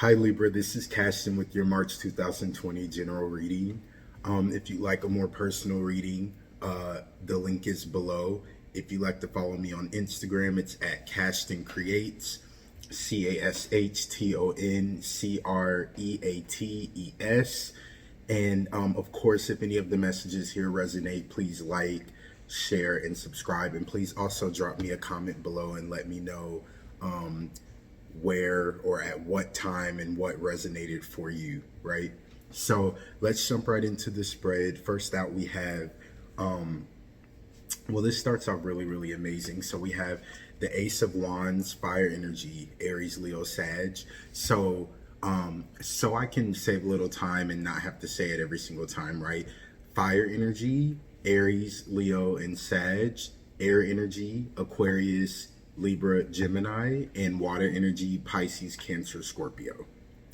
Hi Libra, this is Caston with your March 2020 general reading. If you'd like a more personal reading, the link is below. If you'd like to follow me on Instagram, it's at Caston Creates, CashtonCreates. And of course, if any of the messages here resonate, please like, share, and subscribe. And please also drop me a comment below and let me know where or at what time and what resonated for you, right? So let's jump right into the spread. First out, we have, well, this starts off really amazing. So we have the Ace of Wands, fire energy, Aries, Leo, Sag. So I can save a little time and not have to say it every single time, right? Fire energy, Aries, Leo, and Sag. Air energy, Aquarius, Libra, Gemini, and water energy, Pisces, Cancer, Scorpio.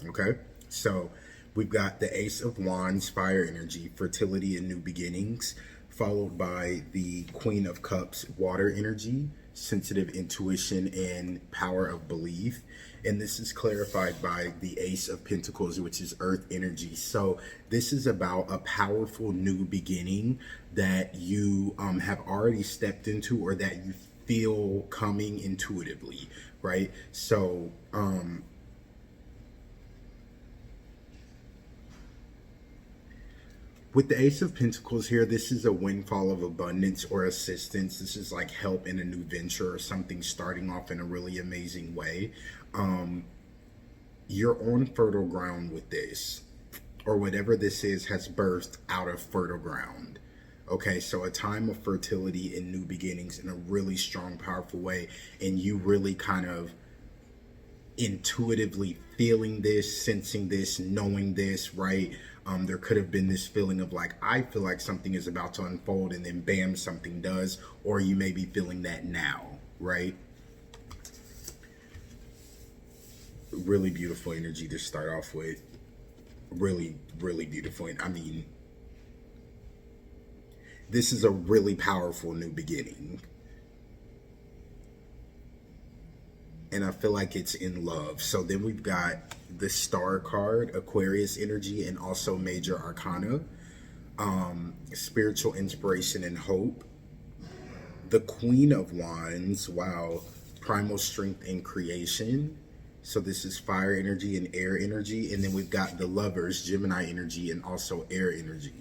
Okay, so we've got the Ace of Wands, fire energy, fertility and new beginnings, followed by the Queen of Cups, water energy, sensitive intuition and power of belief. And this is clarified by the Ace of Pentacles, which is earth energy. So this is about a powerful new beginning that you have already stepped into, or that you feel coming intuitively, right? So with the Ace of Pentacles here, this is a windfall of abundance or assistance. This is like help in a new venture or something starting off in a really amazing way. You're on fertile ground with this, or whatever this is has birthed out of fertile ground. Okay, so a time of fertility and new beginnings in a really strong, powerful way, and you really kind of intuitively feeling this, sensing this, knowing this, right? There could have been this feeling of like, I feel like something is about to unfold, and then bam, something does, or you may be feeling that now, right? Really beautiful energy to start off with. Really beautiful. I mean, this is a really powerful new beginning. And I feel like it's in love. So then we've got the Star card, Aquarius energy, and also Major Arcana, spiritual inspiration and hope. The Queen of Wands, wow, primal strength and creation. So this is fire energy and air energy. And then we've got the Lovers, Gemini energy, and also air energy.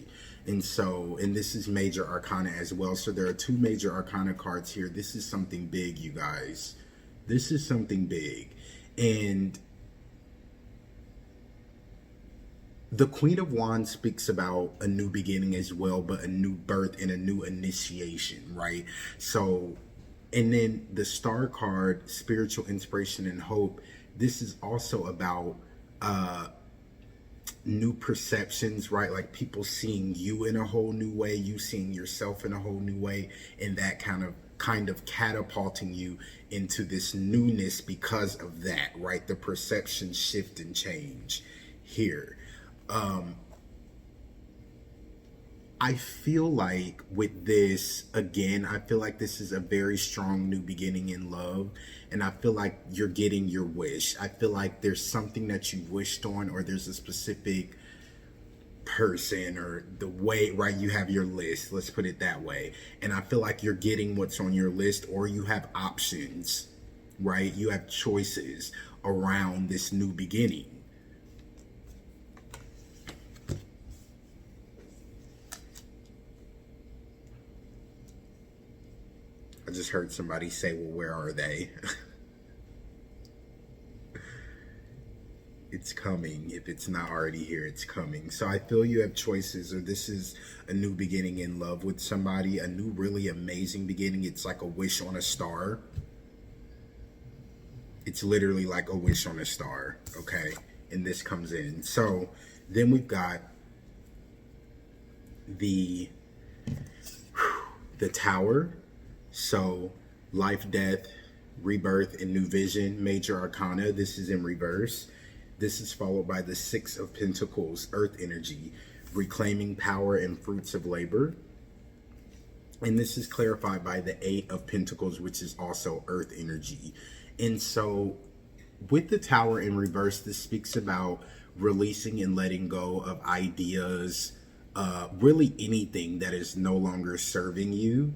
And this is Major Arcana as well. So there are two Major Arcana cards here. This is something big, you guys. This is something big. And the Queen of Wands speaks about a new beginning as well, but a new birth and a new initiation, right? So, and then the Star card, spiritual inspiration and hope. This is also about new perceptions, right? Like people seeing you in a whole new way, you seeing yourself in a whole new way, and that kind of catapulting you into this newness because of that, right? The perception shift and change here. I feel like with this, again, I feel like this is a very strong new beginning in love. And I feel like you're getting your wish. I feel like there's something that you wished on, or there's a specific person, or the way, right? You have your list, let's put it that way. And I feel like you're getting what's on your list, or you have options, right? You have choices around this new beginning. I just heard somebody say, well, where are they? It's coming. If it's not already here, it's coming. So I feel you have choices, or this is a new beginning in love with somebody, a new really amazing beginning. It's like a wish on a star. It's literally like a wish on a star, okay? And this comes in. So then we've got the Tower. So life, death, rebirth, and new vision, Major Arcana. This is in reverse. This is followed by the Six of Pentacles, earth energy, reclaiming power and fruits of labor. And this is clarified by the Eight of Pentacles, which is also earth energy. And so with the Tower in reverse, this speaks about releasing and letting go of ideas, really anything that is no longer serving you.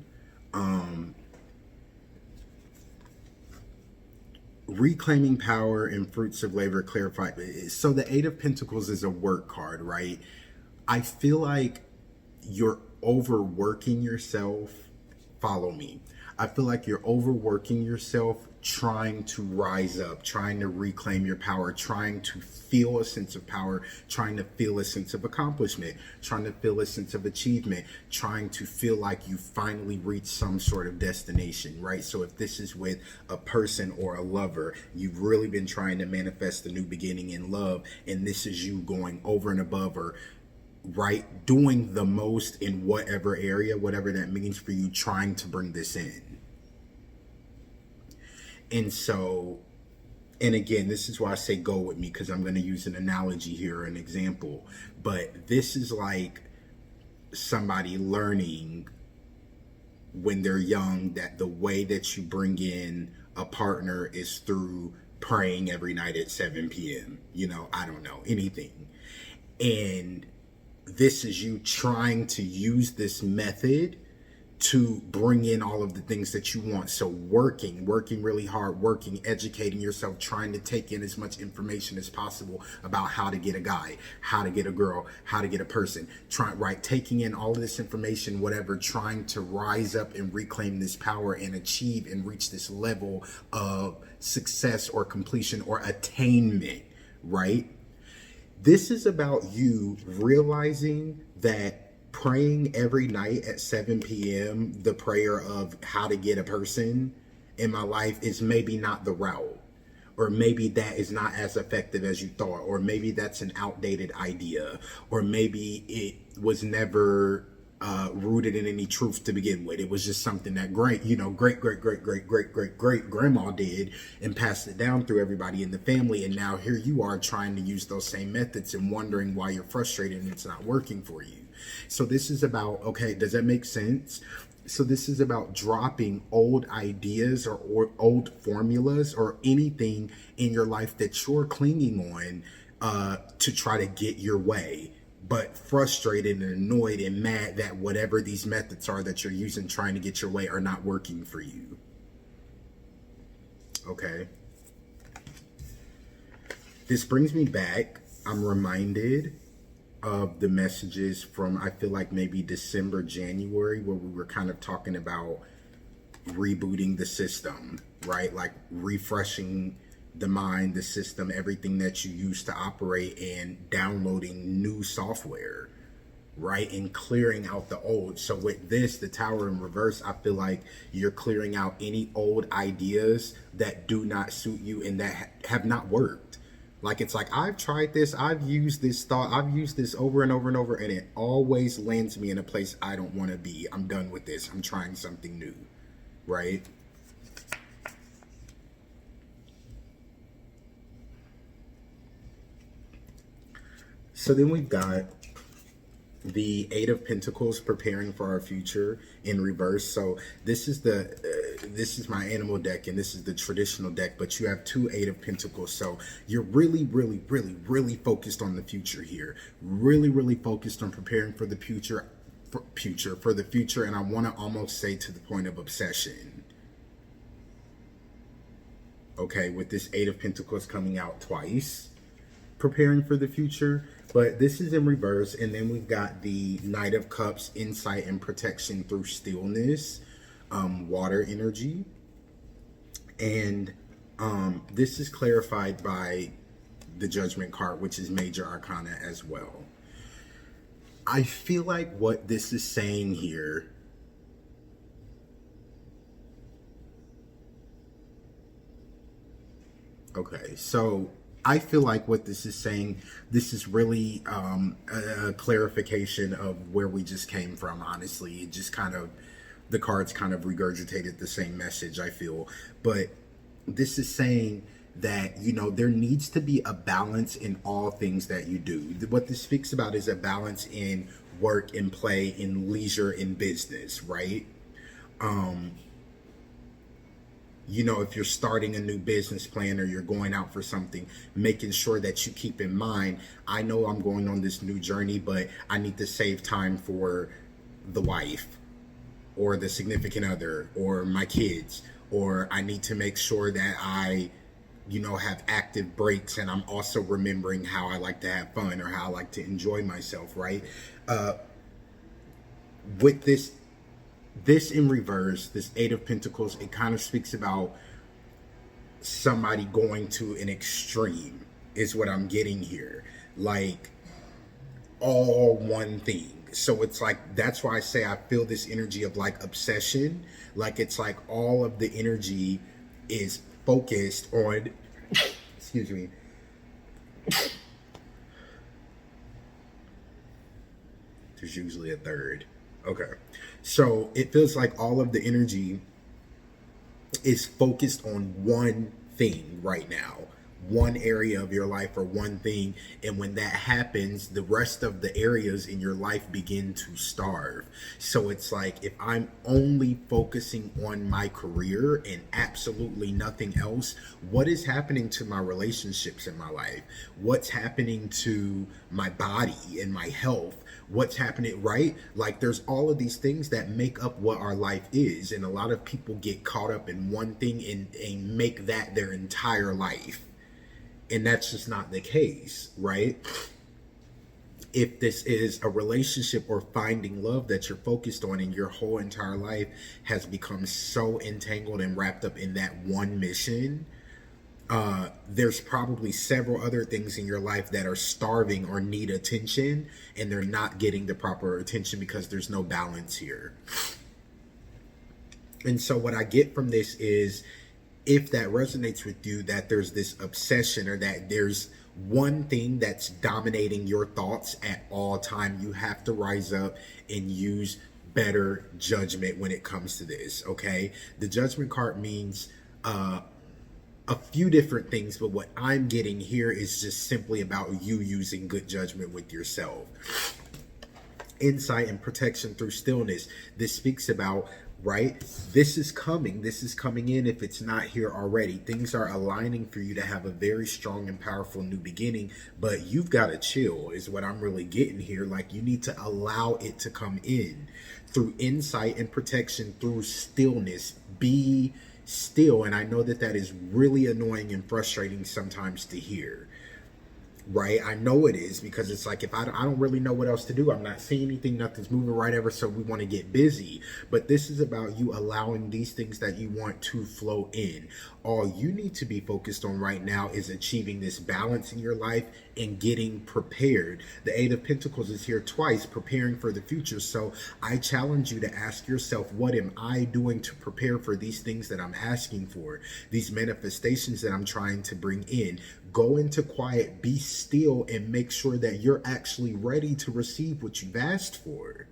Reclaiming power and fruits of labor clarified. So the Eight of Pentacles is a work card, right? I feel like you're overworking yourself. Follow me. I feel like you're overworking yourself trying to rise up, trying to reclaim your power, trying to feel a sense of power, trying to feel a sense of accomplishment, trying to feel a sense of achievement, trying to feel like you finally reached some sort of destination, right? So if this is with a person or a lover, you've really been trying to manifest a new beginning in love, and this is you going over and above, or right, doing the most in whatever area, whatever that means for you, trying to bring this in. And so, and again, this is why I say go with me, because I'm going to use an analogy here, an example. But this is like somebody learning when they're young that the way that you bring in a partner is through praying every night at 7 p.m. You know, I don't know, anything. And this is you trying to use this method to bring in all of the things that you want. So working really hard, educating yourself, trying to take in as much information as possible about how to get a guy, how to get a girl, how to get a person, taking in all of this information, whatever, trying to rise up and reclaim this power and achieve and reach this level of success or completion or attainment, right? This is about you realizing that praying every night at 7 p.m., the prayer of how to get a person in my life, is maybe not the route. Or maybe that is not as effective as you thought. Or maybe that's an outdated idea. Or maybe it was never rooted in any truth to begin with. It was just something that great grandma did and passed it down through everybody in the family. And now here you are trying to use those same methods and wondering why you're frustrated and it's not working for you. So this is about, okay, does that make sense? So this is about dropping old ideas or old formulas or anything in your life that you're clinging on to try to get your way, but frustrated and annoyed and mad that whatever these methods are that you're using trying to get your way are not working for you. Okay. This brings me back. I'm reminded of the messages from, I feel like maybe December, January, where we were kind of talking about rebooting the system, right? Like refreshing the mind, the system, everything that you use to operate, and downloading new software, right? And clearing out the old. So with this, the Tower in reverse, I feel like you're clearing out any old ideas that do not suit you and that have not worked. Like, it's like, I've tried this, I've used this thought, I've used this over and over and over, and it always lands me in a place I don't want to be. I'm done with this. I'm trying something new, right? So then we've got the Eight of Pentacles, preparing for our future in reverse. So this is this is my animal deck, and this is the traditional deck, but you have two Eight of Pentacles. So you're really focused on the future here. Really focused on preparing for the future, and I want to almost say to the point of obsession. Okay, with this Eight of Pentacles coming out twice, preparing for the future. But this is in reverse. And then we've got the Knight of Cups, insight and protection through stillness, water energy. And this is clarified by the Judgment card, which is major arcana as well. I feel like what this is saying here, okay, so I feel like what this is saying, this is really a clarification of where we just came from, honestly. It just kind of, the cards kind of regurgitated the same message, I feel. But this is saying that, you know, there needs to be a balance in all things that you do. What this speaks about is a balance in work and play, in leisure and business, right? you know, if you're starting a new business plan or you're going out for something, making sure that you keep in mind, I know I'm going on this new journey, but I need to save time for the wife or the significant other or my kids, or I need to make sure that I, you know, have active breaks, and I'm also remembering how I like to have fun or how I like to enjoy myself, right? With this in reverse, this Eight of Pentacles, it kind of speaks about somebody going to an extreme, is what I'm getting here. Like, all one thing. So it's like, that's why I say I feel this energy of like obsession. Like, it's like all of the energy is focused on, excuse me. There's usually a third. Okay. So it feels like all of the energy is focused on one thing right now, one area of your life or one thing. And when that happens, the rest of the areas in your life begin to starve. So it's like, if I'm only focusing on my career and absolutely nothing else, what is happening to my relationships in my life? What's happening to my body and my health? What's happening, right? Like, there's all of these things that make up what our life is. And a lot of people get caught up in one thing and make that their entire life. And that's just not the case, right? If this is a relationship or finding love that you're focused on, and your whole entire life has become so entangled and wrapped up in that one mission, there's probably several other things in your life that are starving or need attention, and they're not getting the proper attention because there's no balance here. And so what I get from this is, if that resonates with you, that there's this obsession, or that there's one thing that's dominating your thoughts at all time, you have to rise up and use better judgment when it comes to this, okay? The Judgment card means a few different things, but what I'm getting here is just simply about you using good judgment with yourself. Insight and protection through stillness. This speaks about, right, this is coming in. If it's not here already, things are aligning for you to have a very strong and powerful new beginning, but you've got to chill, is what I'm really getting here. Like, you need to allow it to come in through insight and protection through stillness. Be still. And I know that that is really annoying and frustrating sometimes to hear, right? I know it is, because it's like, if I don't really know what else to do. I'm not seeing anything, nothing's moving right ever, so we want to get busy. But this is about you allowing these things that you want to flow in. All you need to be focused on right now is achieving this balance in your life and getting prepared. The Eight of Pentacles is here twice, preparing for the future. So I challenge you to ask yourself, what am I doing to prepare for these things that I'm asking for, these manifestations that I'm trying to bring in? Go into quiet, be still, and make sure that you're actually ready to receive what you've asked for.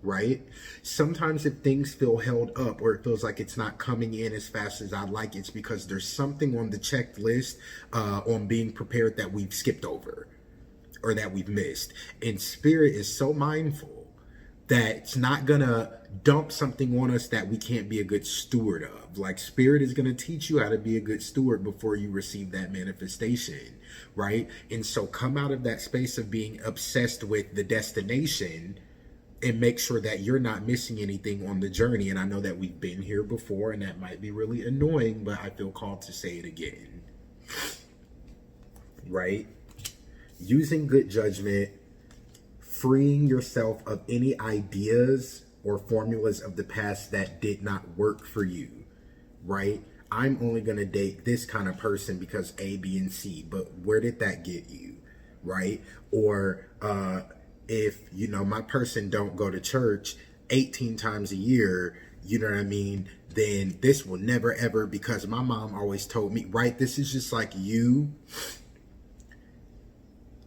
Right? Sometimes if things feel held up, or it feels like it's not coming in as fast as I'd like, it's because there's something on the checklist on being prepared that we've skipped over or that we've missed. And Spirit is so mindful that it's not gonna dump something on us that we can't be a good steward of. Like, Spirit is gonna teach you how to be a good steward before you receive that manifestation, right? And so come out of that space of being obsessed with the destination and make sure that you're not missing anything on the journey. And I know that we've been here before, and that might be really annoying, but I feel called to say it again, right? Using good judgment, freeing yourself of any ideas or formulas of the past that did not work for you, right? I'm only going to date this kind of person because A, B, and C, but where did that get you, right? Or if, you know, my person don't go to church 18 times a year, you know what I mean, then this will never ever, because my mom always told me, right? This is just like you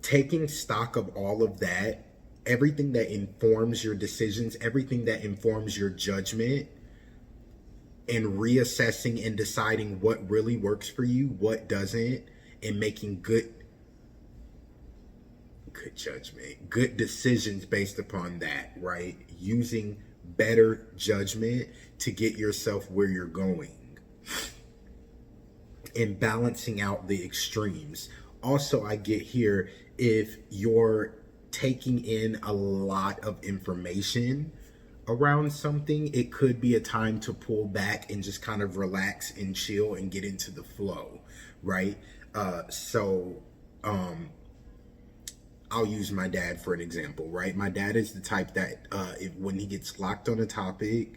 taking stock of all of that, everything that informs your decisions, everything that informs your judgment, and reassessing and deciding what really works for you, what doesn't, and making good judgment, good decisions based upon that, right? Using better judgment to get yourself where you're going, and balancing out the extremes. Also, I get here, if you're taking in a lot of information around something, it could be a time to pull back and just kind of relax and chill and get into the flow, right? So I'll use my dad for an example, right? My dad is the type that when he gets locked on a topic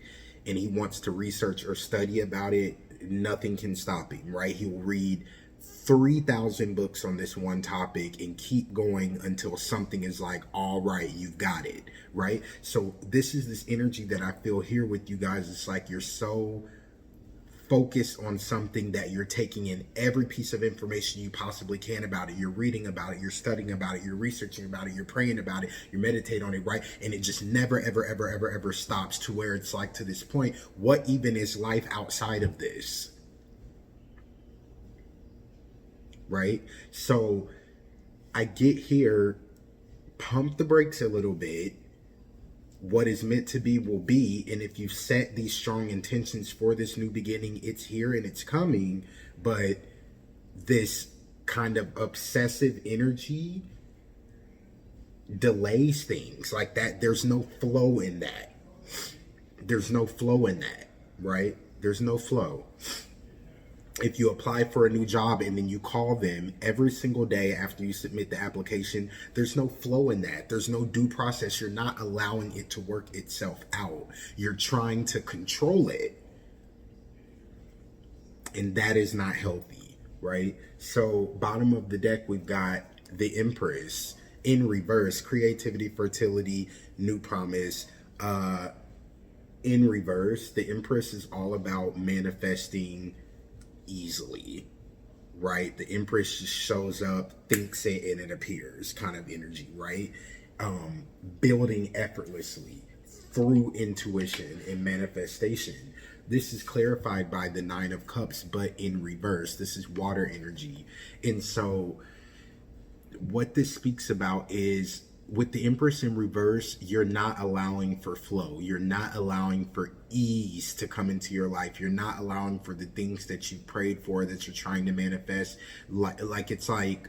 and he wants to research or study about it, nothing can stop him, right? He will read 3,000 books on this one topic and keep going until something is like, all right, you've got it, right? So this is this energy that I feel here with you guys. It's like you're so focused on something that you're taking in every piece of information you possibly can about it. You're reading about it, you're studying about it, you're researching about it, you're praying about it, you meditate on it, right? And it just never, ever, ever, ever, ever stops, to where it's like, to this point, what even is life outside of this? Right? So I get here, pump the brakes a little bit. What is meant to be will be. And if you set these strong intentions for this new beginning, it's here and it's coming. But this kind of obsessive energy delays things like that. There's no flow in that. There's no flow in that, right? There's no flow. If you apply for a new job and then you call them every single day after you submit the application, there's no flow in that. There's no due process. You're not allowing it to work itself out. You're trying to control it. And that is not healthy, right? So bottom of the deck, we've got the Empress in reverse. Creativity, fertility, new promise. In reverse, the Empress is all about manifesting easily, right? The Empress just shows up, thinks it, and it appears kind of energy, right? Building effortlessly through intuition and manifestation. This is clarified by the Nine of Cups, but in reverse. This is water energy. And so what this speaks about is, with the Empress in reverse, you're not allowing for flow. You're not allowing for ease to come into your life. You're not allowing for the things that you prayed for, that you're trying to manifest. Like it's like,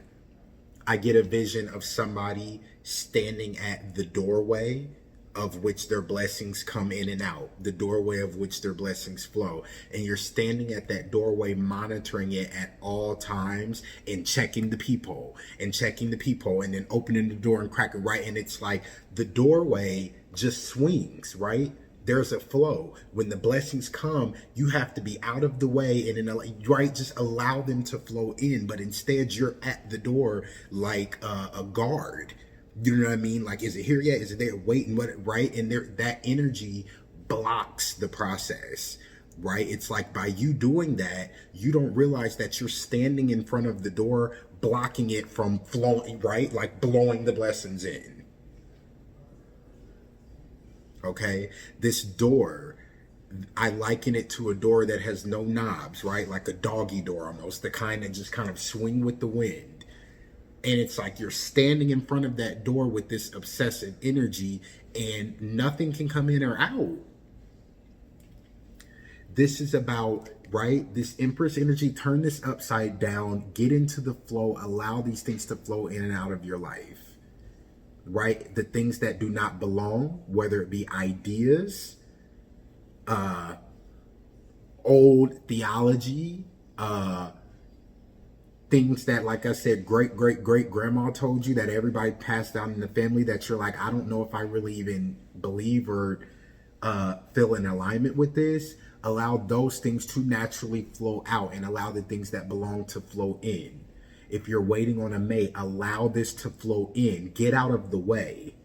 I get a vision of somebody standing at the doorway of which their blessings come in and out, the doorway of which their blessings flow. And you're standing at that doorway, monitoring it at all times and checking the peephole and then opening the door and cracking, right? And it's like the doorway just swings, right? There's a flow. When the blessings come, you have to be out of the way and right, just allow them to flow in. But instead, you're at the door like a guard. You know what I mean? Like, is it here yet? Is it there? Waiting, what? Right? And that energy blocks the process, right? It's like, by you doing that, you don't realize that you're standing in front of the door, blocking it from flowing, right? Like blowing the blessings in. Okay? This door, I liken it to a door that has no knobs, right? Like a doggy door almost, the kind that just kind of swing with the wind. And it's like you're standing in front of that door with this obsessive energy and nothing can come in or out. This is about, right, this Empress energy. Turn this upside down, get into the flow, allow these things to flow in and out of your life, right? The things that do not belong, whether it be ideas, old theology, things that, like I said, great grandma told you, that everybody passed down in the family, that you're like, I don't know if I really even believe or feel in alignment with this. Allow those things to naturally flow out and allow the things that belong to flow in. If you're waiting on a mate, allow this to flow in. Get out of the way,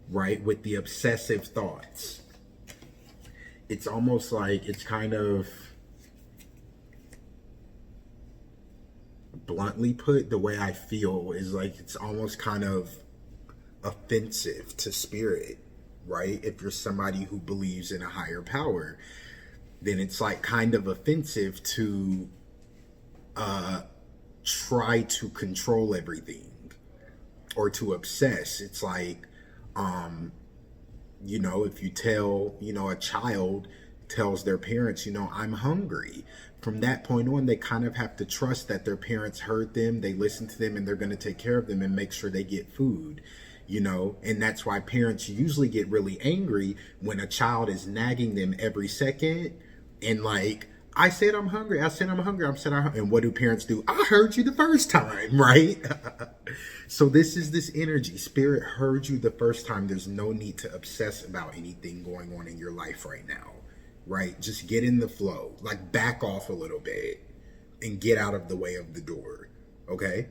right? With the obsessive thoughts. It's almost like, it's kind of, bluntly put, the way I feel is like, it's almost kind of offensive to spirit, right? If you're somebody who believes in a higher power, then it's like kind of offensive to try to control everything or to obsess. It's like If you tell, a child tells their parents, I'm hungry, from that point on, they kind of have to trust that their parents heard them, they listened to them, and they're going to take care of them and make sure they get food. And that's why parents usually get really angry when a child is nagging them every second and like, I said I'm hungry. I said I'm hungry. I said I'm hungry. And what do parents do? I heard you the first time, right? So this is this energy. Spirit heard you the first time. There's no need to obsess about anything going on in your life right now, right? Just get in the flow. Like back off a little bit and get out of the way of the door, okay?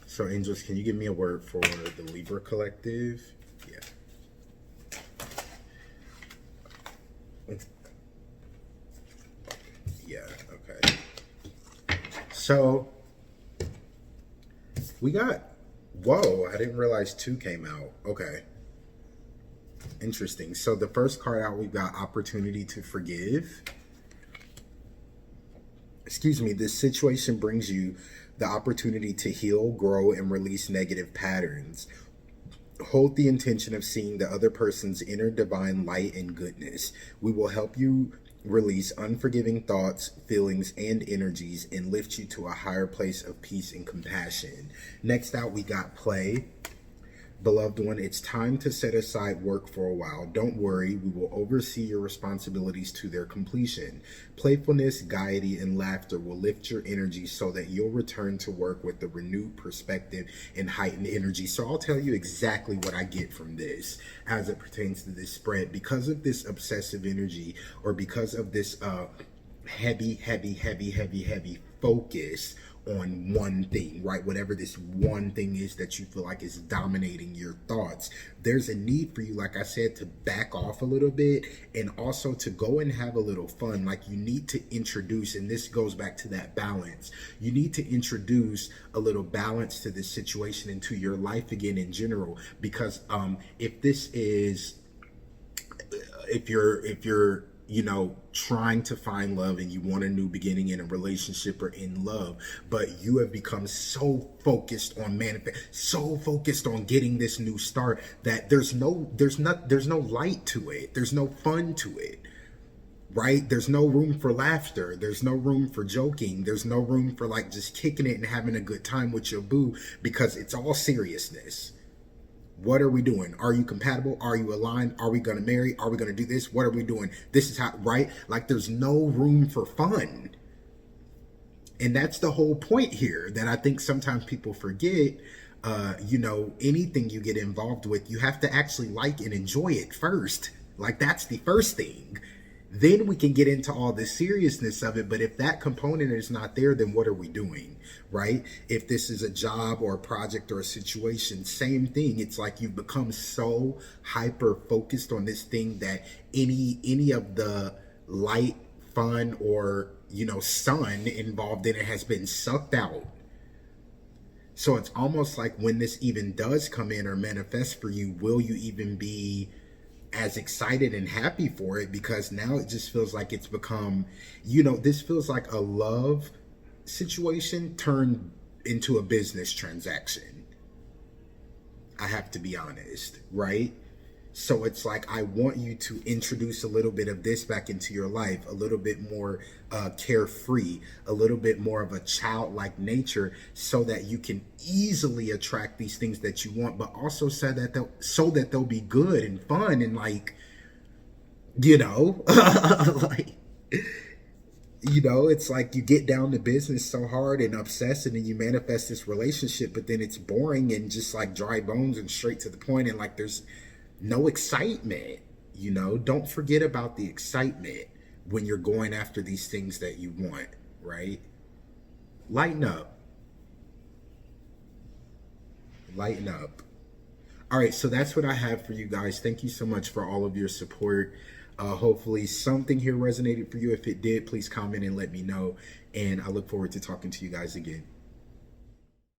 So angels, can you give me a word for the Libra collective? Yeah. Yeah, okay. So we got, whoa, I didn't realize 2 came out. Okay. Interesting. So the first card out, we've got opportunity to forgive. Excuse me, this situation brings you the opportunity to heal, grow, and release negative patterns. Hold the intention of seeing the other person's inner divine light and goodness. We will help you release unforgiving thoughts, feelings, and energies and lift you to a higher place of peace and compassion. Next out, we got play. Beloved one, it's time to set aside work for a while. Don't worry, we will oversee your responsibilities to their completion. Playfulness, gaiety, and laughter will lift your energy so that you'll return to work with a renewed perspective and heightened energy. So I'll tell you exactly what I get from this as it pertains to this spread. Because of this obsessive energy, or because of this heavy focus on one thing, right? Whatever this one thing is that you feel like is dominating your thoughts, there's a need for you, like I said, to back off a little bit and also to go and have a little fun. Like you need to introduce, and this goes back to that balance, you need to introduce a little balance to this situation into your life again in general. Because if this is, if you're trying to find love and you want a new beginning in a relationship or in love, but you have become so focused on so focused on getting this new start that there's no light to it. There's no fun to it, right? There's no room for laughter. There's no room for joking. There's no room for like just kicking it and having a good time with your boo, because it's all seriousness. What are we doing? Are you compatible? Are you aligned? Are we going to marry? Are we going to do this? What are we doing? This is how, right? Like there's no room for fun. And that's the whole point here that I think sometimes people forget. Anything you get involved with, you have to actually like and enjoy it first. Like that's the first thing. Then we can get into all the seriousness of it. But if that component is not there, then what are we doing, right? If this is a job or a project or a situation, same thing. It's like you've become so hyper focused on this thing that any of the light, fun, or, sun involved in it has been sucked out. So it's almost like when this even does come in or manifest for you, will you even be as excited and happy for it? Because now it just feels like it's become, this feels like a love situation turned into a business transaction. I have to be honest, right? So it's like, I want you to introduce a little bit of this back into your life, a little bit more carefree, a little bit more of a childlike nature, so that you can easily attract these things that you want, but also so that they'll be good and fun and like, like, it's like you get down to business so hard and obsessed, and then you manifest this relationship, but then it's boring and just like dry bones and straight to the point, and like there's no excitement. Don't forget about the excitement when you're going after these things that you want, right? Lighten up. Lighten up. All right, so that's what I have for you guys. Thank you so much for all of your support. Hopefully something here resonated for you. If it did, please comment and let me know. And I look forward to talking to you guys again.